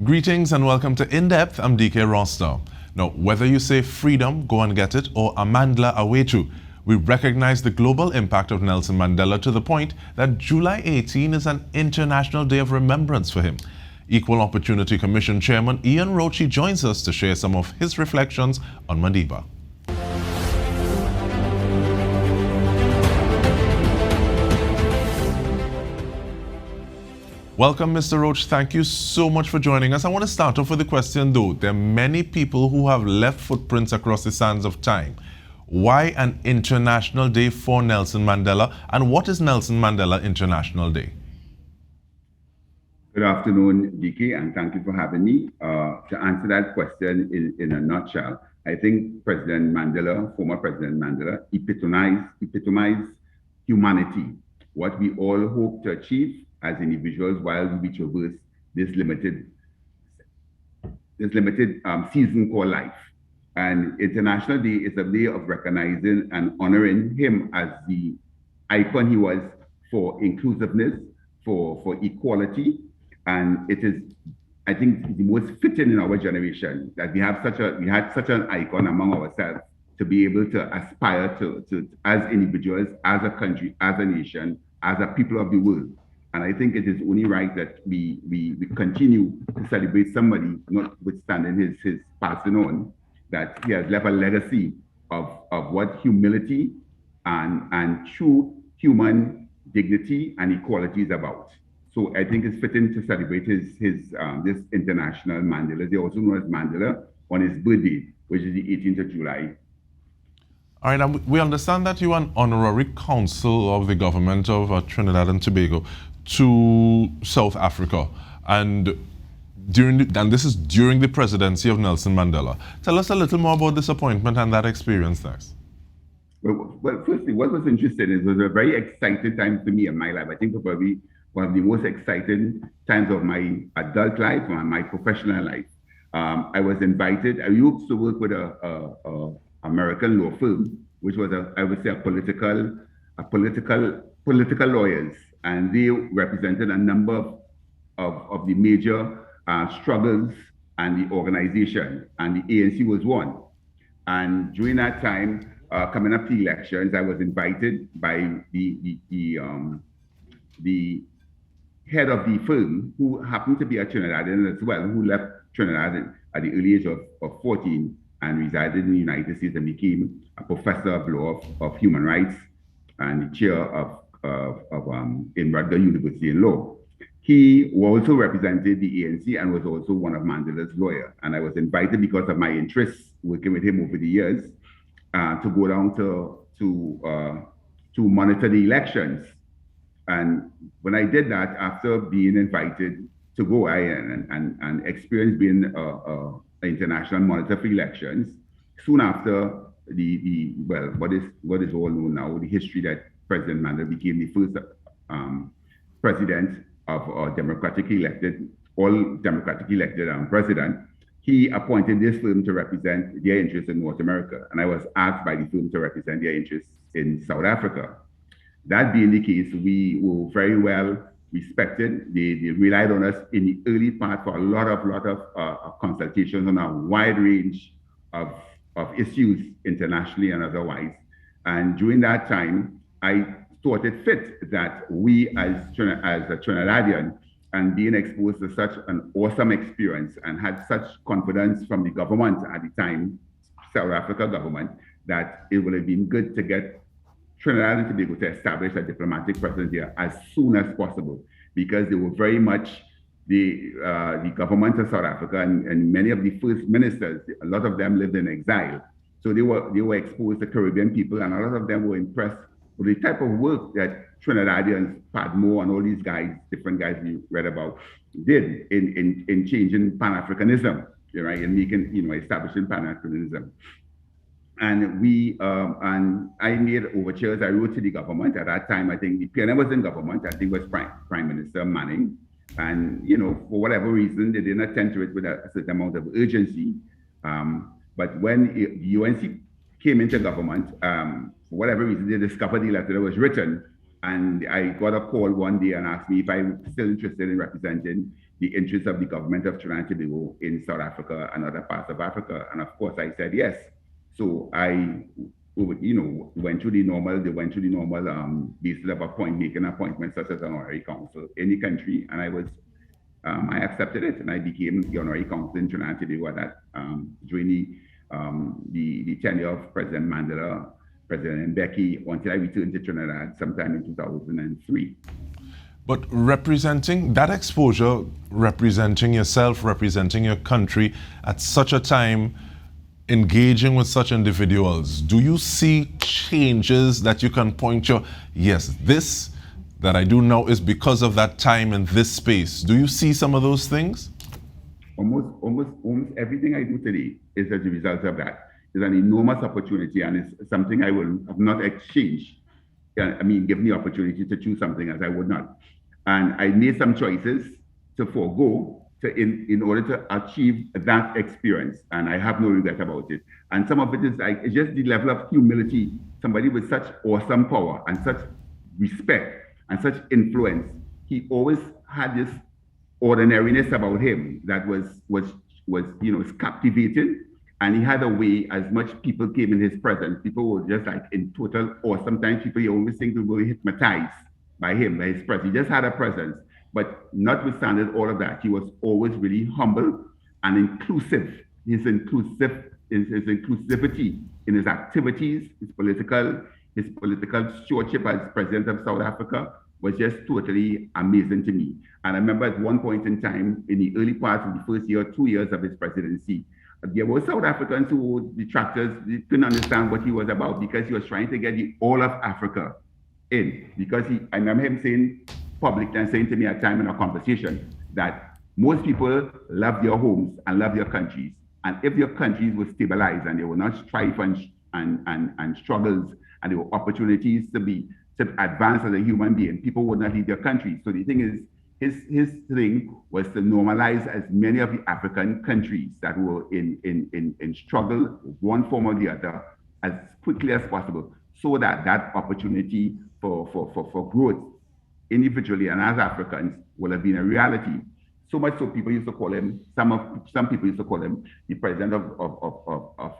Greetings and welcome to In Depth. I'm Dike Rostant. Now, whether you say freedom, go and get it, or Amandla, Awetu, we recognize the global impact of Nelson Mandela to the point that July 18 is an International Day of Remembrance for him. Equal Opportunity Commission Chairman Roach joins us to share some of his reflections on Madiba. Welcome, Mr. Roach. Thank you so much for joining us. I want to start off with a question, though. There are many people who have left footprints across the sands of time. Why an International Day for Nelson Mandela? And what is Nelson Mandela International Day? Good afternoon, Dike, and thank you for having me. To answer that question in a nutshell, I think President Mandela, former President Mandela, epitomized humanity, what we all hope to achieve as individuals while we traverse this limited season called life. And International Day is a way of recognizing and honoring him as the icon he was for inclusiveness, for equality. And it is, I think, the most fitting in our generation that we had such an icon among ourselves to be able to aspire to as individuals, as a country, as a nation, as a people of the world. And I think it is only right that we continue to celebrate somebody, notwithstanding his passing on, that he has left a legacy of what humility and true human dignity and equality is about. So I think it's fitting to celebrate this International Mandela Day, also known as Mandela, on his birthday, which is the 18th of July. All right, and we understand that you are an Honorary Council of the government of Trinidad and Tobago to South Africa, and this is during the presidency of Nelson Mandela. Tell us a little more about this appointment and that experience next. Well, firstly, what was interesting is it was a very exciting time for me in my life. I think probably one of the most exciting times of my adult life and my professional life. I was invited. I used to work with a American law firm, which was I would say political lawyers, and they represented a number of the major struggles and the organization, and the ANC was one. And during that time, coming up to elections, I was invited by the head of the firm, who happened to be a Trinidadian as well, who left Trinidad at the early age of 14 and resided in the United States and became a professor of law of human rights and the chair in Rutgers University in law. He also represented the ANC and was also one of Mandela's lawyers. And I was invited because of my interests working with him over the years to go down to monitor the elections. And when I did that, after being invited to go and experience being an international monitor for elections, soon after what is all known now, the history that President Mandela became the first president of all democratically elected president. He appointed this firm to represent their interests in North America, and I was asked by the firm to represent their interests in South Africa. That being the case, we were very well respected. They relied on us in the early part for a lot of consultations on a wide range of issues internationally and otherwise. And during that time, I thought it fit that we as a Trinidadian, and being exposed to such an awesome experience and had such confidence from the government at the time, South Africa government, that it would have been good to get Trinidad and Tobago to establish a diplomatic presence here as soon as possible, because they were very much the government of South Africa and many of the first ministers, a lot of them lived in exile. So they were exposed to Caribbean people, and a lot of them were impressed with the type of work that Trinidadians, Padmore, and all these guys, different guys we read about, did in changing Pan-Africanism, right, and making, establishing Pan-Africanism. And I made overtures. I wrote to the government at that time. I think the PNM was in government. I think it was Prime Minister Manning. And, for whatever reason, they didn't attend to it with a certain amount of urgency. But when the UNC came into government, for whatever reason, they discovered the letter that was written. And I got a call one day and asked me if I was still interested in representing the interests of the government of Trinidad and Tobago in South Africa and other parts of Africa. And of course, I said yes. So I, went through the normal basis of making appointments such as an honorary council in the country, and I accepted it, and I became the honorary council in Trinidad and Tobago during the tenure of President Mandela, President Dike, until I returned to Trinidad sometime in 2003. But representing that exposure, representing yourself, representing your country at such a time, engaging with such individuals, do you see changes that you can point to? Yes, this that I do now is because of that time in this space. Do you see some of those things? Almost everything I do today is as a result of that. It's an enormous opportunity, and it's something I will have not exchanged. Give me opportunity to choose something as I would not. And I made some choices to forego in order to achieve that experience, and I have no regret about it. And some of it is it's just the level of humility. Somebody with such awesome power and such respect and such influence, he always had this ordinariness about him that was captivating. And he had a way, as much people came in his presence, people were just like in total awe. Sometimes people, you always think, were hypnotized by him, by his presence. He just had a presence. But notwithstanding all of that, he was always really humble and inclusive. His inclusivity in his activities, his political stewardship as president of South Africa was just totally amazing to me. And I remember at one point in time, in the early part of the first year, 2 years of his presidency, there were South Africans who, detractors, they couldn't understand what he was about, because he was trying to get the all of Africa in. Because I remember him saying publicly and saying to me at a time in a conversation that most people love their homes and love their countries. And if your countries were stabilized and they were not strife and struggles, and there were opportunities to advance as a human being, people would not leave their countries. So the thing is, his thing was to normalize as many of the African countries that were in struggle, one form or the other, as quickly as possible, so that opportunity for growth individually and as Africans will have been a reality. So much so people used to call him, some people used to call him the president of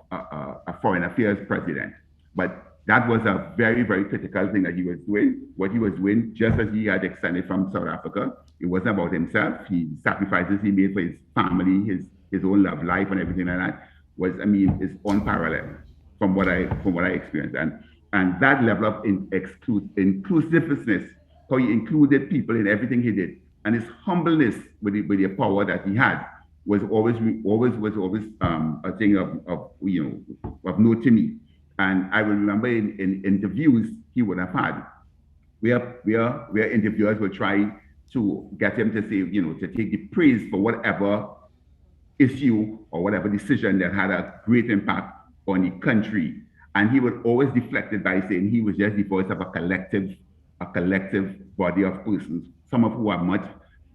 foreign affairs president. But that was a very, very critical thing that he was doing. What he was doing, just as he had extended from South Africa, it wasn't about himself. The sacrifices he made for his family, his own love life and everything like that is unparalleled from what I experienced. And that level of inclusiveness, how he included people in everything he did, and his humbleness with the power that he had was always a thing of note to me. And I will remember in interviews he would have had, where interviewers would try to get him to say, to take the praise for whatever issue or whatever decision that had a great impact on the country. And he would always deflect it by saying he was just the voice of a collective body of persons, some of who are much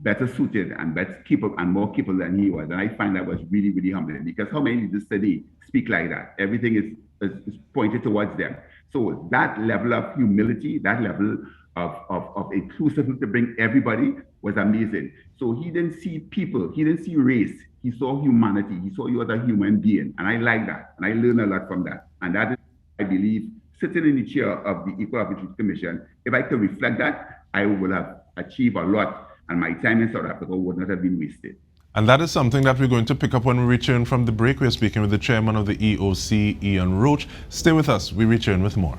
better suited and more capable than he was. And I find that was really, really humbling, because how many leaders today speak like that? Everything is pointed towards them. So that level of humility, that level of inclusiveness to bring everybody was amazing. So he didn't see people, he didn't see race, he saw humanity, he saw you as a human being. And I like that, and I learned a lot from that. And that is, I believe, sitting in the chair of the Equal Opportunity Commission, if I could reflect that, I would have achieved a lot, and my time in South Africa would not have been wasted. And that is something that we're going to pick up when we return from the break. We're speaking with the chairman of the EOC, Ian Roach. Stay with us. We return with more.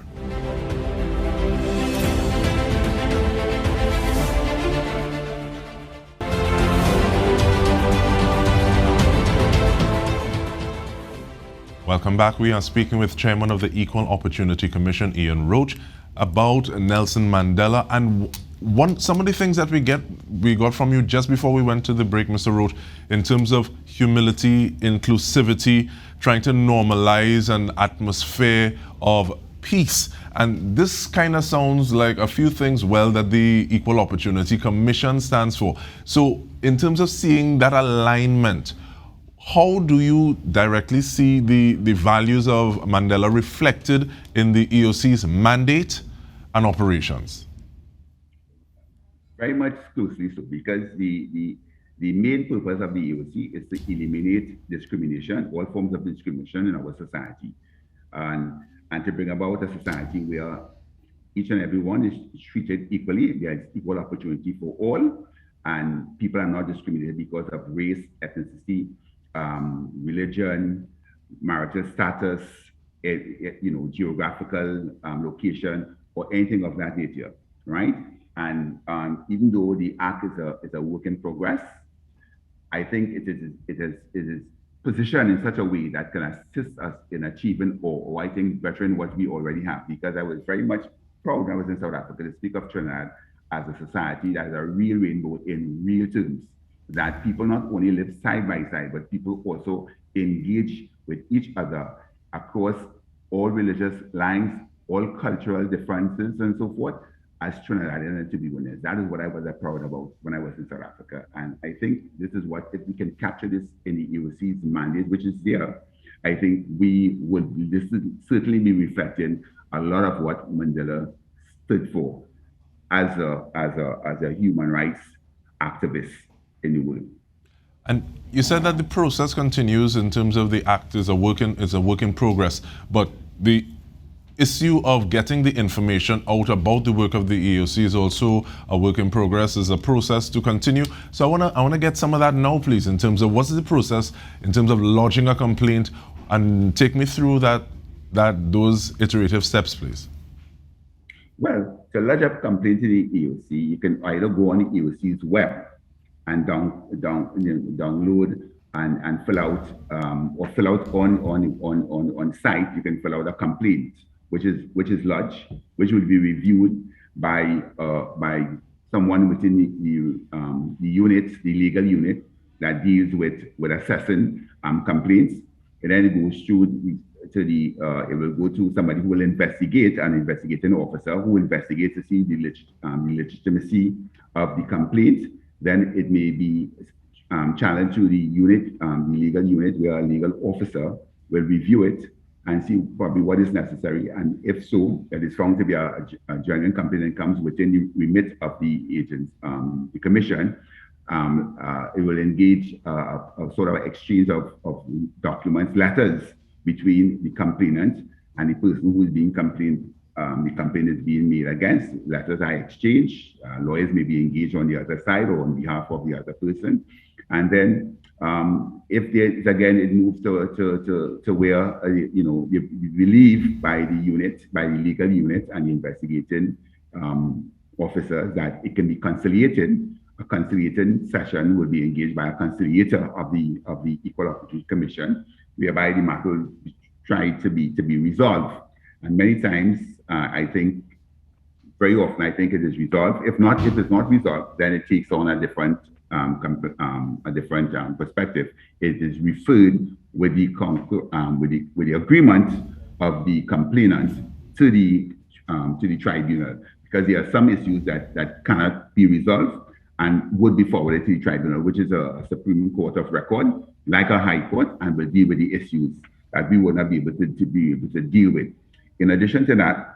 Welcome back. We are speaking with Chairman of the Equal Opportunity Commission, Ian Roach, about Nelson Mandela. And some of the things that we got from you just before we went to the break, Mr. Roach, in terms of humility, inclusivity, trying to normalize an atmosphere of peace. And this kind of sounds like a few things, that the Equal Opportunity Commission stands for. So in terms of seeing that alignment, how do you directly see the values of Mandela reflected in the EOC's mandate and operations? Very much closely so, because the The main purpose of the AOC is to eliminate discrimination, all forms of discrimination in our society, and, and to bring about a society where each and everyone is treated equally. There is equal opportunity for all, and people are not discriminated because of race, ethnicity, religion, marital status, geographical location, or anything of that nature, right? And even though the act is a work in progress, I think it is positioned in such a way that can assist us in achieving or I think bettering what we already have. Because I was very much proud when I was in South Africa to speak of Trinidad as a society that is a real rainbow in real terms. That people not only live side by side, but people also engage with each other across all religious lines, all cultural differences, and so forth, as Trinidadians and Tobagoans. That is what I was proud about when I was in South Africa. And I think this is what, if we can capture this in the EOC's mandate, which is there, I think this would certainly be reflecting a lot of what Mandela stood for as a human rights activist in the world. And you said that the process continues in terms of the act is a work in progress, but the issue of getting the information out about the work of the EOC is also a work in progress, is a process to continue. So I wanna get some of that now, please, in terms of what's the process in terms of lodging a complaint, and take me through those iterative steps, please. Well, to lodge a complaint to the EOC, you can either go on the EOC's web and download and fill out or fill out on site. You can fill out a complaint, which is lodged, which will be reviewed by someone within the unit, the legal unit that deals with assessing complaints. And then it goes through it will go to somebody who will investigate, an investigating officer who will investigate to see the legitimacy of the complaint. Then it may be challenged to the unit, the legal unit, where a legal officer will review it and see probably what is necessary. And if so, it is found to be a genuine complaint that comes within the remit of the agents, the commission, it will engage a sort of exchange of documents, letters between the complainant and the person who is being complained. The complaint is being made against. Letters are exchanged. Lawyers may be engaged on the other side or on behalf of the other person. And then, if there is, again, it moves to where you believe by the unit, by the legal unit and the investigating officer that it can be conciliated. A conciliating session will be engaged by a conciliator of the Equal Opportunity Commission, whereby the matter will try to be resolved. And many times, I think, very often, I think it is resolved. If it's not resolved, then it takes on a different perspective. It is referred with the agreement of the complainant to the tribunal, because there are some issues that cannot be resolved and would be forwarded to the tribunal, which is a Supreme Court of record, like a High Court, and will deal with the issues that we would not be able to deal with. In addition to that,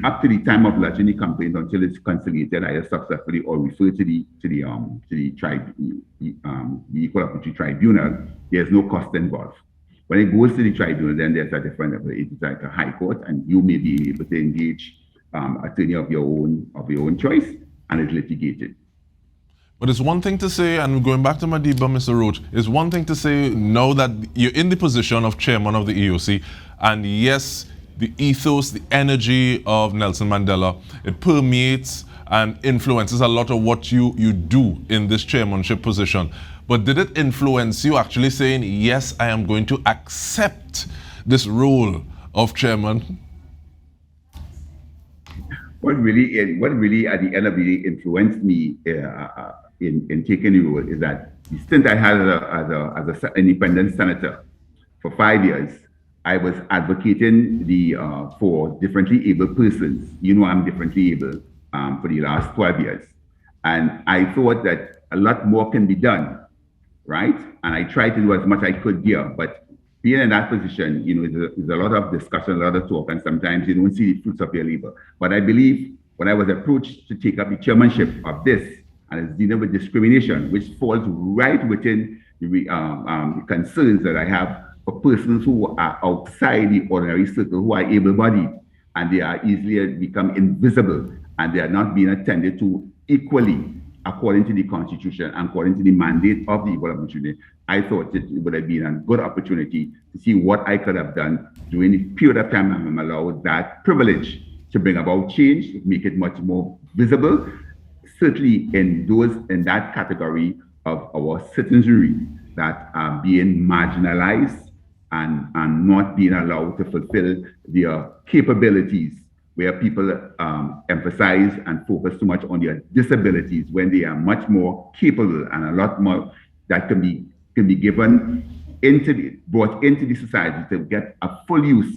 up to the time of lodging the complaint until it's conciliated either successfully or referred to the Equal Opportunity Tribunal, there's no cost involved. When it goes to the tribunal, then there's a different level. It's like a High Court, and you may be able to engage attorney of your own choice, and it's litigated. But it's one thing to say, and going back to Madiba, Mr. Roach, it's one thing to say now that you're in the position of chairman of the EOC, and yes, the ethos, the energy of Nelson Mandela, it permeates and influences a lot of what you do in this chairmanship position. But did it influence you actually saying, yes, I am going to accept this role of chairman? What really at the end of the day influenced me in taking the role is that the stint I had as an independent senator for 5 years, I was advocating for differently able persons. I'm differently able for the last 12 years. And I thought that a lot more can be done, right? And I tried to do as much as I could here. But being in that position, there's a lot of discussion, a lot of talk, and sometimes you don't see the fruits of your labor. But I believe when I was approached to take up the chairmanship of this, and is dealing with discrimination, which falls right within the concerns that I have for persons who are outside the ordinary circle, who are able-bodied, and they are easily become invisible, and they are not being attended to equally according to the Constitution and according to the mandate of the Equal Opportunity. I thought it would have been a good opportunity to see what I could have done during the period of time I'm allowed that privilege to bring about change, make it much more visible, certainly in that category of our citizenry that are being marginalized and not being allowed to fulfill their capabilities, where people emphasize and focus too much on their disabilities when they are much more capable, and a lot more that can be brought into the society to get a full use,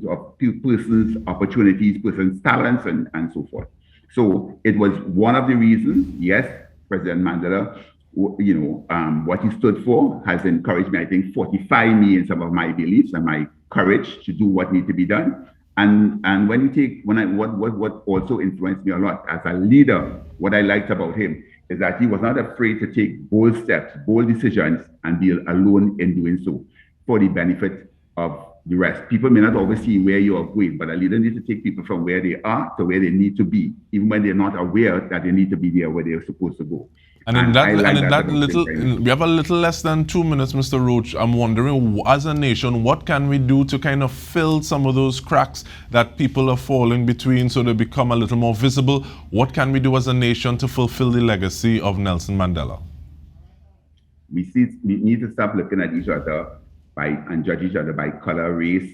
of persons' opportunities, persons' talents, and so forth. So it was one of the reasons. Yes, President Mandela, what he stood for has encouraged me, I think, fortify me in some of my beliefs and my courage to do what needs to be done. And what also influenced me a lot as a leader, what I liked about him is that he was not afraid to take bold steps, bold decisions, and be alone in doing so for the benefit of the rest. People may not always see where you are going, but a leader needs to take people from where they are to where they need to be, even when they're not aware that they need to be there where they're supposed to go. We have a little less than 2 minutes, Mr. Roach. I'm wondering, as a nation, what can we do to kind of fill some of those cracks that people are falling between so they become a little more visible? What can we do as a nation to fulfill the legacy of Nelson Mandela? We need to stop looking at each other and judge each other by color, race,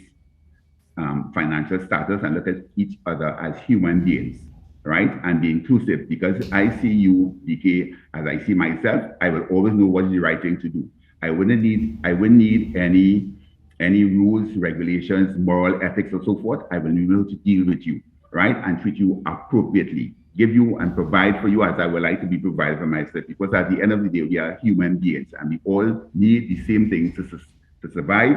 financial status, and look at each other as human beings. Right? And be inclusive, because I see you, Dike, as I see myself. I will always know what is the right thing to do. I wouldn't need any rules, regulations, moral ethics, and so forth. I will be able to deal with you, right? And treat you appropriately, give you and provide for you as I would like to be provided for myself. Because at the end of the day, we are human beings, and we all need the same things to survive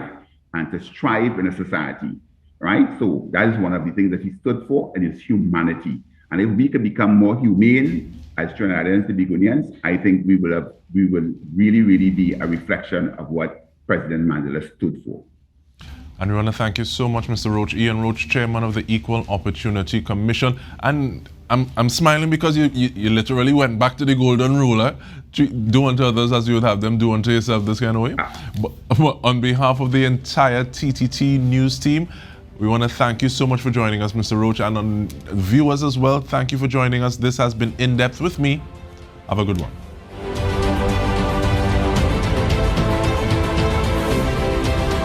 and to strive in a society, right? So that is one of the things that he stood for, and it's humanity. And if we can become more humane as Trinidadians and Togolese, I think we will really, really be a reflection of what President Mandela stood for. And we want to thank you so much, Mr. Roach. Ian Roach, Chairman of the Equal Opportunity Commission. And I'm smiling because you literally went back to the golden rule, do unto others as you would have them do unto yourself, this kind of way. But on behalf of the entire TTT News team, we want to thank you so much for joining us, Mr. Roach, and on viewers as well, thank you for joining us. This has been In Depth with me. Have a good one.